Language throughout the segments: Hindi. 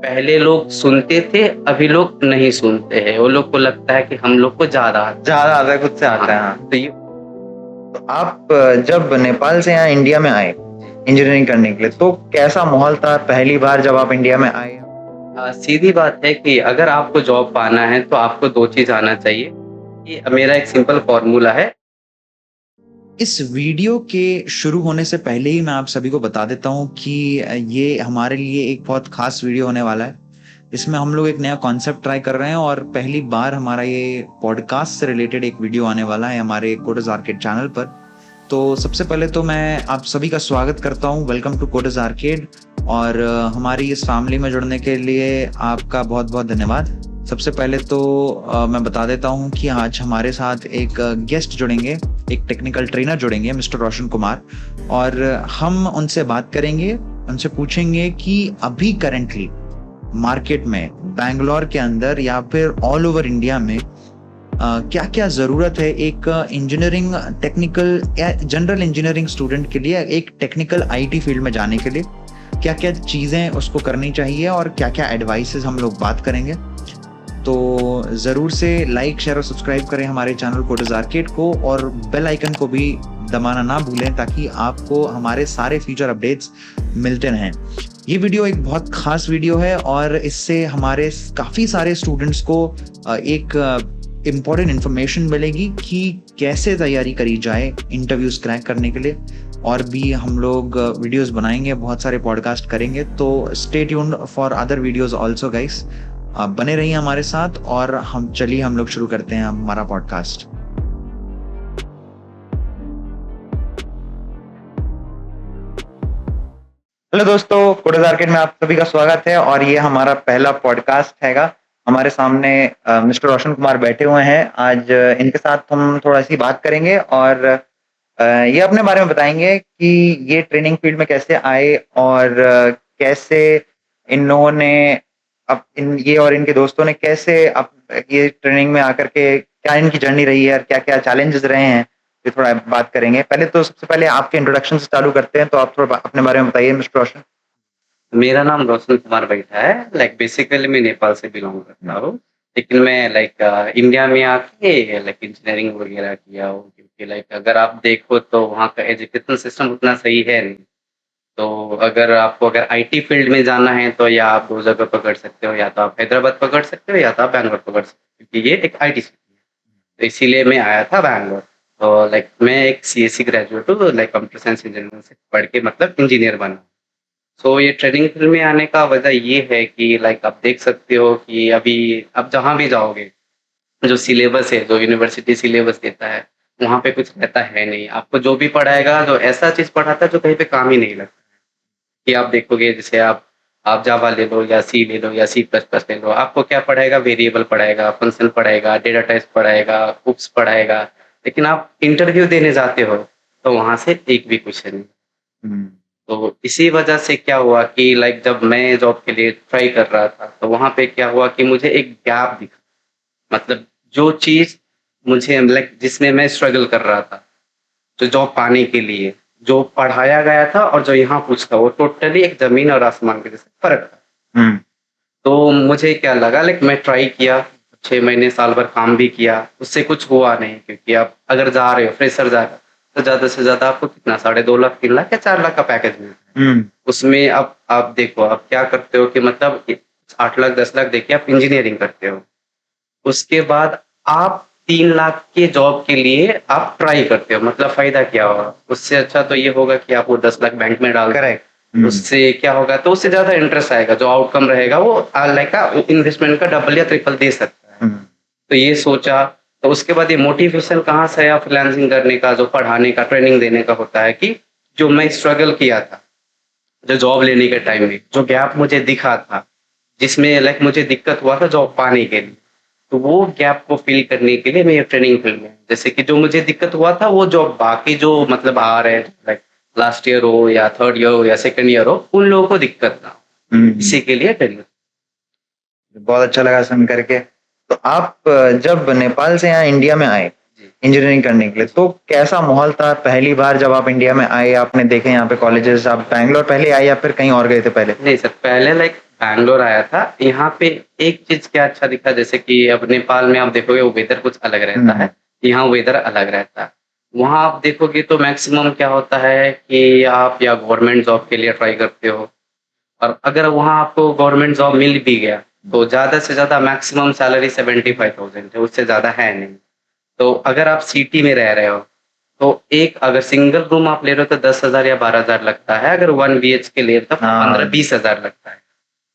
पहले लोग सुनते थे, अभी लोग नहीं सुनते हैं। वो लोग को लगता है कि हम लोग को ज़्यादा आता ज़्यादा आता है, खुद से आता है। हाँ, हाँ। तो ये तो आप जब नेपाल से यहाँ इंडिया में आए इंजीनियरिंग करने के लिए, तो कैसा माहौल था पहली बार जब आप इंडिया में आए? सीधी बात है कि अगर आपको जॉब पाना है तो आपको 2 चीज़ आना चाहिए। ये मेरा एक सिंपल फ़ॉर्मूला है। इस वीडियो के शुरू होने से पहले ही मैं आप सभी को बता देता हूँ कि ये हमारे लिए एक बहुत खास वीडियो होने वाला है। इसमें हम लोग एक नया कॉन्सेप्ट ट्राई कर रहे हैं और पहली बार हमारा ये पॉडकास्ट से रिलेटेड एक वीडियो आने वाला है हमारे कोडर्स आर्केड चैनल पर। तो सबसे पहले तो मैं आप सभी का स्वागत करता हूँ, वेलकम टू कोडर्स आर्केड। और हमारी इस फैमिली में जुड़ने के लिए आपका बहुत बहुत धन्यवाद। सबसे पहले तो मैं बता देता हूँ कि आज हमारे साथ एक गेस्ट जुड़ेंगे, एक टेक्निकल ट्रेनर जुड़ेंगे, मिस्टर रोशन कुमार। और हम उनसे बात करेंगे, उनसे पूछेंगे कि अभी करंटली मार्केट में बैंगलोर के अंदर या फिर ऑल ओवर इंडिया में क्या क्या ज़रूरत है एक इंजीनियरिंग टेक्निकल या जनरल इंजीनियरिंग स्टूडेंट के लिए, एक टेक्निकल आईटी फील्ड में जाने के लिए क्या क्या चीज़ें उसको करनी चाहिए और क्या क्या एडवाइसेस हम लोग बात करेंगे। तो ज़रूर से लाइक शेयर और सब्सक्राइब करें हमारे चैनल कोडर्स आर्केड को और बेल आइकन को भी दबाना ना भूलें ताकि आपको हमारे सारे फ्यूचर अपडेट्स मिलते रहें। ये वीडियो एक बहुत खास वीडियो है और इससे हमारे काफ़ी सारे स्टूडेंट्स को एक इम्पॉर्टेंट इन्फॉर्मेशन मिलेगी कि कैसे तैयारी करी जाए इंटरव्यूज क्रैक करने के लिए। और भी हम लोग वीडियोस बनाएंगे, बहुत सारे पॉडकास्ट करेंगे, तो stay tuned for other videos also guys. आप बने रहिए हमारे साथ और हम लोग शुरू करते हैं हमारा पॉडकास्ट। हेलो दोस्तों, कोडर्स आर्केड में आप सभी का स्वागत है और ये हमारा पहला पॉडकास्ट हैगा। हमारे सामने मिस्टर रोशन कुमार बैठे हुए हैं। आज इनके साथ हम थोड़ा सी बात करेंगे और ये अपने बारे में बताएंगे कि ये ट्रेनिंग फील्ड में कैसे आए और कैसे इन्होंने ये और इनके दोस्तों ने कैसे ये ट्रेनिंग में आकर के क्या इनकी जर्नी रही है और क्या क्या चैलेंजेस रहे हैं, ये थोड़ा बात करेंगे। पहले तो सबसे पहले आपके इंट्रोडक्शन से चालू करते हैं, तो आप थोड़ा अपने बारे में बताइए मिस्टर रोशन। मेरा नाम रोशन कुमार बैठा है। बेसिकली मैं नेपाल से बिलॉन्ग करता हूँ। लेकिन मैं इंडिया में आके इंजीनियरिंग वगैरह किया हूँ, क्योंकि अगर आप देखो तो वहाँ का एजुकेशन सिस्टम उतना सही है नहीं। तो अगर आईटी फील्ड में जाना है तो या आप 2 जगह पकड़ सकते हो, या तो आप हैदराबाद पकड़ सकते हो या तो आप बैंगलोर पकड़ सकते हो, क्योंकि ये एक आईटी सिटी है। तो इसीलिए मैं आया था बैंगलोर। तो मैं एक सीएससी ग्रेजुएट हूँ, कंप्यूटर साइंस इंजीनियरिंग से पढ़ के इंजीनियर बना। सो ये ट्रेनिंग फील्ड में आने का वजह ये है कि आप देख सकते हो कि अभी आप जहाँ भी जाओगे, जो सिलेबस है, जो यूनिवर्सिटी सिलेबस देता है, वहाँ पे कुछ रहता है नहीं। आपको जो भी पढ़ाएगा, जो ऐसा चीज़ पढ़ाता है जो कहीं पे काम ही नहीं लगता है। कि आप देखोगे, जैसे आप जावा ले लो या सी ले लो या सी प्लस प्लस ले लो, आपको क्या पढ़ाएगा? वेरिएबल पढ़ाएगा, फंक्शन पढ़ाएगा, डेटा टाइप्स पढ़ाएगा, हुक्स पढ़ाएगा। लेकिन आप इंटरव्यू देने जाते हो तो वहाँ से एक भी क्वेश्चन नहीं। तो इसी वजह से क्या हुआ कि जब मैं जॉब के लिए ट्राई कर रहा था, तो वहाँ पे क्या हुआ कि मुझे एक गैप दिखा। जो चीज़ मुझे जिसमें मैं स्ट्रगल कर रहा था, जो जॉब पाने के लिए, जो पढ़ाया गया था और जो यहाँ पूछता, वो टोटली एक ज़मीन और आसमान के जैसे फ़र्क था। तो मुझे क्या लगा, मैं ट्राई किया, 6 महीने, साल भर काम भी किया, उससे कुछ हुआ नहीं। क्योंकि आप अगर जा रहे हो, फ्रेशर जा रहे हो, तो ज़्यादा से ज़्यादा आपको कितना, 2.5 लाख, 3 लाख या 4 लाख का पैकेज मिलता है। उसमें अब आप देखो, आप क्या करते हो कि 8 लाख, 10 लाख देके आप इंजीनियरिंग करते हो। उसके बाद आप 3 लाख के जॉब के लिए आप ट्राई करते हो, फ़ायदा क्या होगा? उससे अच्छा तो ये होगा कि आप वो 10 लाख बैंक में डाल। करेक्ट। उससे क्या होगा, तो उससे ज़्यादा इंटरेस्ट आएगा, जो आउटकम रहेगा वो इन्वेस्टमेंट का डबल या ट्रिपल दे सकता है। तो ये सोचा, तो उसके बाद ये मोटिवेशन कहाँ से आया फ्रीलांसिंग करने का, जो पढ़ाने का, ट्रेनिंग देने का होता है कि जो मैं स्ट्रगल किया था, जो जॉब लेने के टाइम में, जो गैप मुझे दिखा था, जिसमें मुझे दिक्कत हुआ था जॉब पाने के लिए, तो वो गैप को फिल करने के लिए मैं ये ट्रेनिंग फील्ड में, जैसे कि जो मुझे दिक्कत हुआ था, वो जॉब बाकी जो आ रहे हैं, लास्ट ईयर हो या थर्ड ईयर हो या सेकंड ईयर हो, उन लोगों को दिक्कत ना हो, इसी के लिए ट्रेनिंग। बहुत अच्छा लगा सुन करके। तो आप जब नेपाल से यहाँ इंडिया में आए इंजीनियरिंग करने के लिए। तो कैसा माहौल था पहली बार जब आप इंडिया में आए, आपने देखे यहाँ पे कॉलेजेस? आप बैंगलोर पहले आए या फिर कहीं और गए थे पहले? नहीं सर, पहले लाइक बैंगलोर आया था। यहाँ पे एक चीज क्या अच्छा दिखा, जैसे कि अब नेपाल में आप देखोगे वो वेदर कुछ अलग रहता है, यहाँ वेदर अलग रहता है। वहाँ आप देखोगे तो मैक्सिमम क्या होता है कि आप या गवर्नमेंट जॉब के लिए ट्राई करते हो, और अगर वहाँ आपको गवर्नमेंट जॉब मिल भी गया तो ज़्यादा से ज़्यादा मैक्सिमम सैलरी 75,000 है, उससे ज़्यादा है नहीं। तो अगर आप सिटी में रह रहे हो तो एक अगर सिंगल रूम आप ले रहे हो तो 10,000 या 12,000 लगता है, अगर 1 BHK ले तो 15-20,000 लगता है।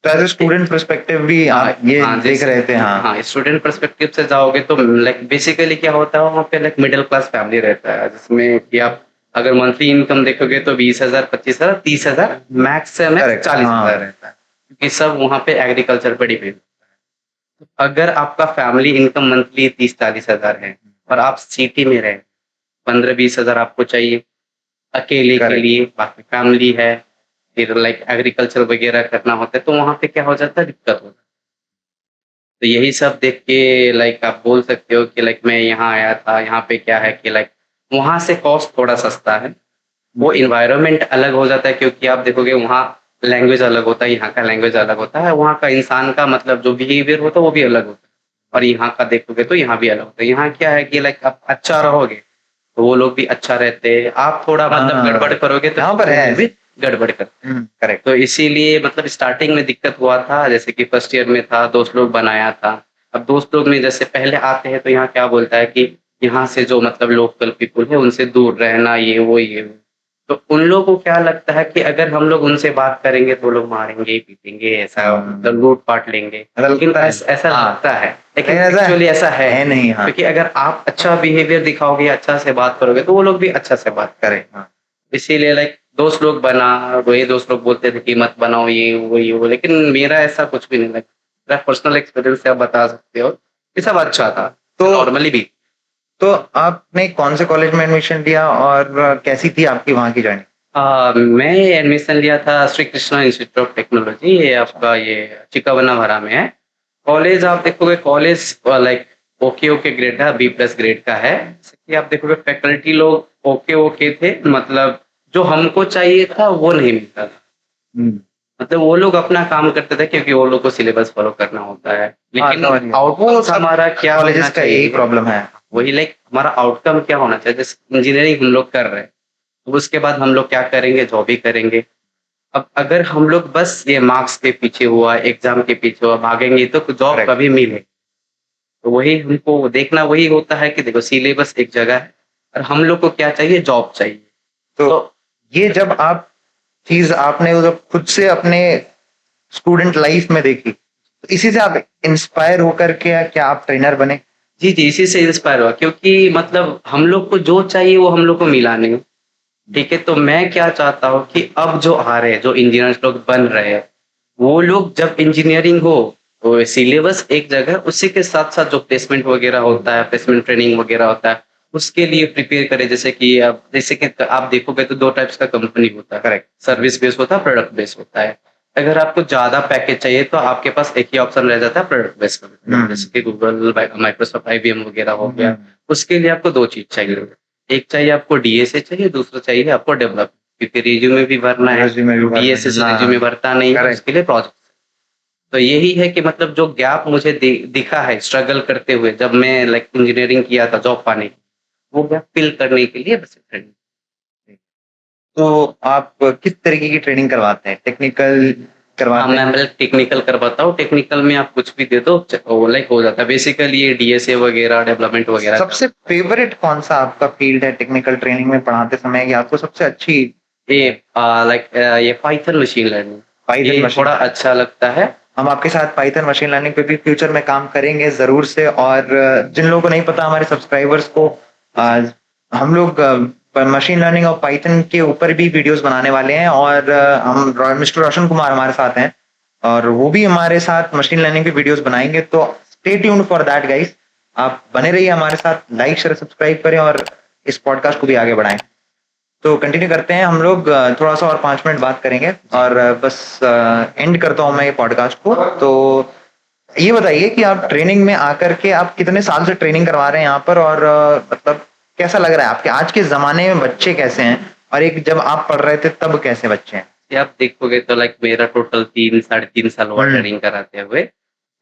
तो एज ए स्टूडेंट पर्सपेक्टिव भी आप ये देख रहे थे? हाँ, स्टूडेंट पर्सपेक्टिव से जाओगे तो लाइक बेसिकली क्या होता है वहाँ पे, लाइक मिडिल क्लास फैमिली रहता है, जिसमें कि आप अगर मंथली इनकम देखोगे तो 20,000, 25,000, 30,000, मैक्स से मैक्स 40,000 रहता है, क्योंकि सब वहाँ पे एग्रीकल्चर पे डिपेंड होता है। अगर आपका फैमिली इनकम मंथली 30-40,000 है और आप सिटी में रहे, 15-20,000 आपको चाहिए अकेले के लिए, बाकी फैमिली है, फिर लाइक एग्रीकल्चर वगैरह करना होता है, तो वहाँ पे क्या हो जाता है, दिक्कत होता है। तो यही सब देख के लाइक आप बोल सकते हो कि लाइक मैं यहाँ आया था, यहाँ पे क्या है कि लाइक वहाँ से कॉस्ट थोड़ा सस्ता है, वो इन्वायरमेंट अलग हो जाता है, क्योंकि आप देखोगे वहाँ लैंग्वेज अलग होता है, यहाँ का लैंग्वेज अलग होता है, वहाँ का इंसान का मतलब जो बिहेवियर होता है वो भी अलग होता है, और यहाँ का देखोगे तो यहाँ भी अलग होता है। यहाँ क्या है कि लाइक आप अच्छा रहोगे तो वो लोग भी अच्छा रहते हैं, आप थोड़ा मतलब गड़बड़ करोगे तो यहाँ पर है भी गड़बड़ करते हैं। करेक्ट। तो इसीलिए मतलब स्टार्टिंग में दिक्कत हुआ था, जैसे कि फर्स्ट ईयर में था, दोस्त लोग बनाया था। अब दोस्त लोग में जैसे पहले आते हैं तो यहाँ क्या बोलता है कि यहाँ से जो मतलब लोकल पीपुल है उनसे दूर रहना, ये वो ये वो। तो उन लोगों को क्या लगता है कि अगर हम लोग उनसे बात करेंगे तो लोग मारेंगे पीटेंगे, ऐसा मतलब लूट पाट लेंगे, लेकिन ऐसा लगता है, लेकिन एक्चुअली ऐसा है नहीं। क्योंकि अगर आप अच्छा बिहेवियर दिखाओगे, अच्छा से बात करोगे तो वो लोग भी अच्छा से बात करें। इसीलिए लाइक दोस्त लोग बना, वही दोस्त लोग बोलते थे कि मत बनाओ ये वो, लेकिन मेरा ऐसा कुछ भी नहीं लगा। मेरा पर्सनल एक्सपीरियंस से आप बता सकते हो, ये सब अच्छा था। तो नॉर्मली भी। तो आपने कौन से कॉलेज में एडमिशन लिया और कैसी थी आपकी वहाँ की जर्नी? मैं एडमिशन लिया था Shri Krishna institute of technology, ये आपका ये चिकावनाभरा में है। कॉलेज आप देखोगे कॉलेज लाइक ओके ग्रेड है, B+ ग्रेड का है। कि आप देखोगे फैकल्टी लोग ओके थे, मतलब जो हमको चाहिए था वो नहीं मिलता था। मतलब वो लोग अपना काम करते थे क्योंकि वो लोग को सिलेबस फॉलो करना होता है, लेकिन आउटपुट हमारा क्या होना चाहिए, यही प्रॉब्लम है। वही लाइक हमारा आउटकम क्या होना चाहिए, जैसे इंजीनियरिंग हम लोग कर रहे हैं तो उसके बाद हम लोग क्या करेंगे, जॉब ही करेंगे। अब अगर हम लोग बस ये मार्क्स के पीछे हुआ, एग्जाम के पीछे हुआ भागेंगे तो जॉब कभी मिले। तो वही हमको देखना वही होता है कि देखो सिलेबस एक जगह है और हम लोग को क्या चाहिए, जॉब चाहिए। तो ये जब आप चीज आपने जब खुद से अपने स्टूडेंट लाइफ में देखी, तो इसी से आप इंस्पायर होकर के क्या आप ट्रेनर बने? जी, इसी से इंस्पायर हुआ, क्योंकि मतलब हम लोग को जो चाहिए वो हम लोग को मिला नहीं। ठीक है, तो मैं क्या चाहता हूँ कि अब जो आ रहे हैं, जो इंजीनियर्स लोग बन रहे हैं, वो लोग जब इंजीनियरिंग हो तो सिलेबस एक जगह, उसी के साथ साथ जो प्लेसमेंट वगैरह होता है, प्लेसमेंट ट्रेनिंग वगैरह होता है, उसके लिए प्रिपेयर करें। जैसे कि आप देखोगे तो 2 टाइप्स का कंपनी होता है, करेक्ट। सर्विस बेस्ड होता है, प्रोडक्ट बेस्ड होता है। अगर आपको ज्यादा पैकेज चाहिए तो आपके पास एक ही ऑप्शन रह जाता है, प्रोडक्ट बेस्ड, जैसे कि गूगल, माइक्रोसॉफ्ट, IBM वगैरह हो गया। उसके लिए आपको 2 चीज चाहिए, एक चाहिए आपको DSA चाहिए, दूसरा चाहिए आपको डेवलप, क्योंकि रिज्यूमे भी भरना है, DSA से रिज्यूमे भरता नहीं है, उसके लिए प्रोजेक्ट। तो यही है कि मतलब जो गैप मुझे दिखा है स्ट्रगल करते हुए, जब मैं लाइक इंजीनियरिंग किया था जॉब पाने की, वो गैप फिल करने के लिए बस ट्रेनिंग। तो आप किस तरीके की ट्रेनिंग करवाते हैं? टेक्निकल करवाते हैं? मैं टेक्निकल करवाता हूँ। टेक्निकल में आप कुछ भी दे दो लाइक हो जाता है। बेसिकली ये DSA वगैरह, डेवलपमेंट वगैरह। सबसे फेवरेट कौन सा आपका फील्ड है टेक्निकल ट्रेनिंग में पढ़ाते समय, या आपको सबसे अच्छी? ये लाइक ये पाइथन मशीन लर्निंग, ये थोड़ा अच्छा लगता है। हम आपके साथ पाइथन मशीन लर्निंग पे भी फ्यूचर में काम करेंगे जरूर से। और जिन लोगों को नहीं पता, हमारे सब्सक्राइबर्स को हम लोग मशीन लर्निंग और पाइथन के ऊपर भी वीडियोस बनाने वाले हैं, और हम मिस्टर रोशन कुमार हमारे साथ हैं और वो भी हमारे साथ मशीन लर्निंग पे वीडियोस बनाएंगे। तो stay tuned for that guys, आप बने रहिए हमारे साथ, लाइक शेयर सब्सक्राइब करें और इस पॉडकास्ट को भी आगे बढ़ाएं। तो कंटिन्यू करते हैं हम लोग, थोड़ा सा और 5 मिनट बात करेंगे और बस एंड करता हूँ मैं ये पॉडकास्ट को। तो ये बताइए कि आप ट्रेनिंग में आकर के आप कितने साल से ट्रेनिंग करवा रहे हैं यहाँ पर, और मतलब कैसा लग रहा है आपके आज के जमाने में बच्चे कैसे हैं और एक जब आप पढ़ रहे थे तब कैसे बच्चे हैं? ये आप देखोगे तो लाइक मेरा टोटल 3 साढ़े 3 साल हुआ ट्रेनिंग कराते हुए।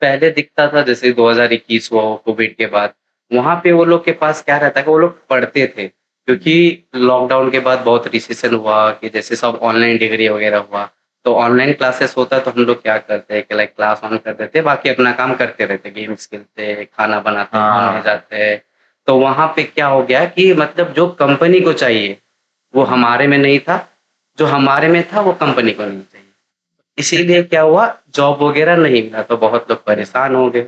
पहले दिखता था जैसे 2021 हुआ कोविड के बाद, वहां पे वो लोग के पास क्या रहता है कि वो लोग पढ़ते थे, क्योंकि लॉकडाउन के बाद बहुत रिसेशन हुआ कि जैसे सब ऑनलाइन डिग्री वगैरह हुआ, तो ऑनलाइन क्लासेस होता है तो हम लोग क्या करते हैं कि लाइक क्लास ऑन कर देते, बाकी अपना काम करते रहते, गेम्स खेलते, खाना बनाते, घूमने जाते हैं। तो वहां पे क्या हो गया कि मतलब जो कंपनी को चाहिए वो हमारे में नहीं था, जो हमारे में था वो कंपनी को नहीं चाहिए। इसीलिए क्या हुआ, जॉब वगैरह नहीं मिला तो बहुत लोग परेशान हो गए।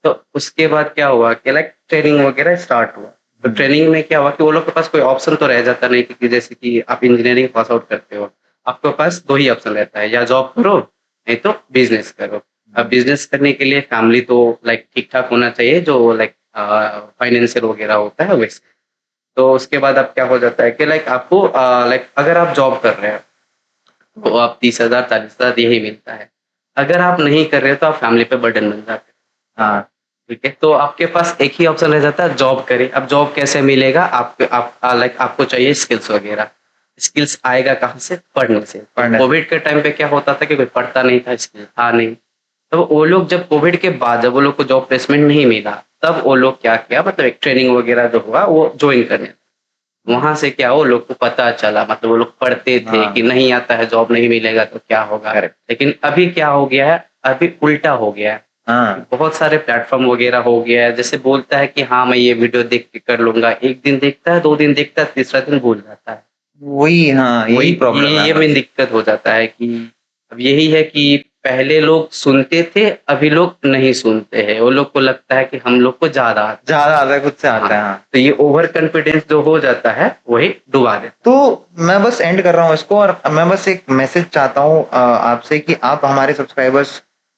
तो उसके बाद क्या हुआ कि लाइक ट्रेनिंग वगैरह स्टार्ट हुआ। तो ट्रेनिंग में क्या हुआ कि वो लोग के पास कोई ऑप्शन तो रह जाता नहीं, क्योंकि जैसे कि आप इंजीनियरिंग पास आउट करते हो, आपके पास 2 ही ऑप्शन रहता है, या जॉब करो नहीं तो बिज़नेस करो। अब बिज़नेस करने के लिए फैमिली तो लाइक ठीक-ठाक होना चाहिए, जो लाइक फाइनेंशियल वगैरह होता है वैसे। तो उसके बाद अब क्या हो जाता है कि लाइक आपको लाइक अगर आप जॉब कर रहे हैं तो आप 30,000 40,000 यही मिलता है। अगर आप नहीं कर रहे हो तो आप फैमिली पे बर्डन बन जाते हैं। हाँ, ठीक है। तो आपके पास एक ही ऑप्शन रह जाता है, जॉब करें। अब जॉब कैसे मिलेगा? आप लाइक आपको चाहिए स्किल्स वगैरह। स्किल्स आएगा कहाँ से? पढ़ने से। कोविड के टाइम पे क्या होता था कि कोई पढ़ता नहीं था, स्किल था नहीं। तो वो लोग जब कोविड के बाद जब वो लोग को जॉब प्लेसमेंट नहीं मिला, तब वो लोग क्या किया, मतलब एक ट्रेनिंग वगैरह जो हुआ वो जॉइन करने। वहाँ से क्या वो लोग को पता चला, मतलब वो लोग पढ़ते थे कि नहीं आता है, जॉब नहीं मिलेगा तो क्या होगा। लेकिन अभी क्या हो गया है, अभी उल्टा हो गया है। बहुत सारे प्लेटफॉर्म वगैरह हो गया है, जैसे बोलता है कि हाँ मैं ये वीडियो देख के कर लूंगा, 1 दिन देखता है, 2 दिन देखता है, तीसरा दिन भूल जाता है। वही, हाँ, यही प्रॉब्लम है। ये मेन दिक्कत हो जाता है कि अब यही है कि पहले लोग सुनते थे, अभी लोग नहीं सुनते हैं। वो लोग को लगता है कि हम लोग को ज़्यादा आता है, खुद से आता है। हाँ। तो ये ओवर कॉन्फिडेंस जो हो जाता है वही डुबा देता है। तो मैं बस एंड कर रहा हूँ इसको, और मैं बस एक मैसेज चाहता हूँ आपसे कि आप हमारे सब्सक्राइबर्स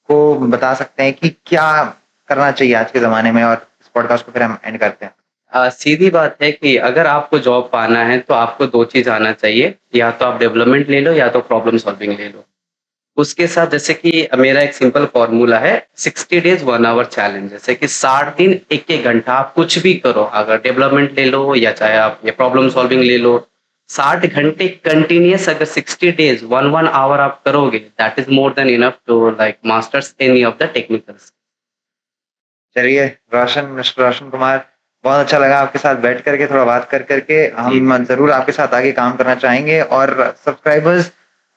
को बता सकते हैं कि क्या करना चाहिए आज के ज़माने में, और इस पॉडकास्ट को फिर हम एंड करते हैं। सीधी बात है कि अगर आपको जॉब पाना है तो आपको 2 चीज़ आना चाहिए, या तो आप डेवलपमेंट ले लो या तो प्रॉब्लम सॉल्विंग ले लो। उसके साथ जैसे कि मेरा एक सिंपल फॉर्मूला है, 60 डेज़ 1 आवर चैलेंज, जैसे कि 60 दिन 1-1 घंटा आप कुछ भी करो, अगर डेवलपमेंट ले लो या चाहे आप ये प्रॉब्लम सॉल्विंग ले लो, 60 घंटे कंटिन्यूअस अगर 60 डेज़ 1-1 आवर आप करोगे, that is more than enough to like masters any of the technicals. चलिए मिस्टर रोशन कुमार, बहुत अच्छा लगा आपके साथ बैठ करके, थोड़ा बात कर करके। हम जरूर आपके साथ आगे काम करना चाहेंगे, और सब्सक्राइबर्स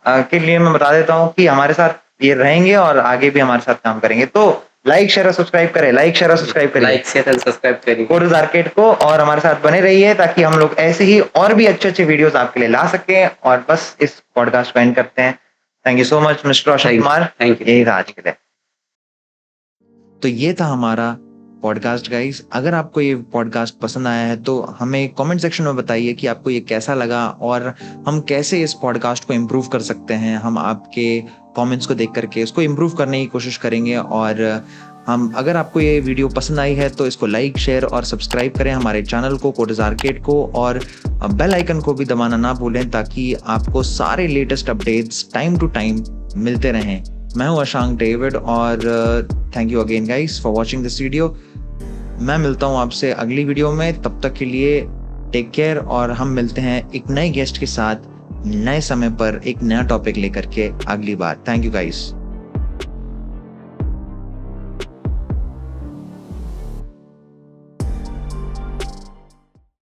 के लिए मैं बता देता हूँ कि हमारे साथ ये रहेंगे और आगे भी हमारे साथ काम करेंगे। तो लाइक शेयर और सब्सक्राइब करें, लाइक शेयर और सब्सक्राइब करें, लाइक शेयर एंड सब्सक्राइब करिए कोडर्स आर्केड को, और हमारे साथ बने रहिए ताकि हम लोग ऐसे ही और भी अच्छे वीडियोस आपके लिए ला सकें। और बस इस पॉडकास्ट को एंड करते हैं। Thank you so much mister Roshan Kumar, thank you. यही था आज के लिए। तो ये था हमारा पॉडकास्ट गाइस। अगर आपको ये पॉडकास्ट पसंद आया है तो हमें कमेंट सेक्शन में बताइए कि आपको ये कैसा लगा, और हम कैसे इस पॉडकास्ट को इम्प्रूव कर सकते हैं। हम आपके कमेंट्स को देख करके इसको इम्प्रूव करने की कोशिश करेंगे। और हम अगर आपको ये वीडियो पसंद आई है तो इसको लाइक शेयर और सब्सक्राइब करें हमारे चैनल को, कोडर्स आर्केड को, और बेल आइकन को भी दबाना ना भूलें ताकि आपको सारे latest updates time to time मिलते रहें। मैं हूं अशांक डेविड, और thank you again guys for watching this video. मैं मिलता हूं आपसे अगली वीडियो में, तब तक के लिए टेक केयर, और हम मिलते हैं एक नए गेस्ट के साथ नए समय पर एक नया टॉपिक लेकर के अगली बार। Thank you guys.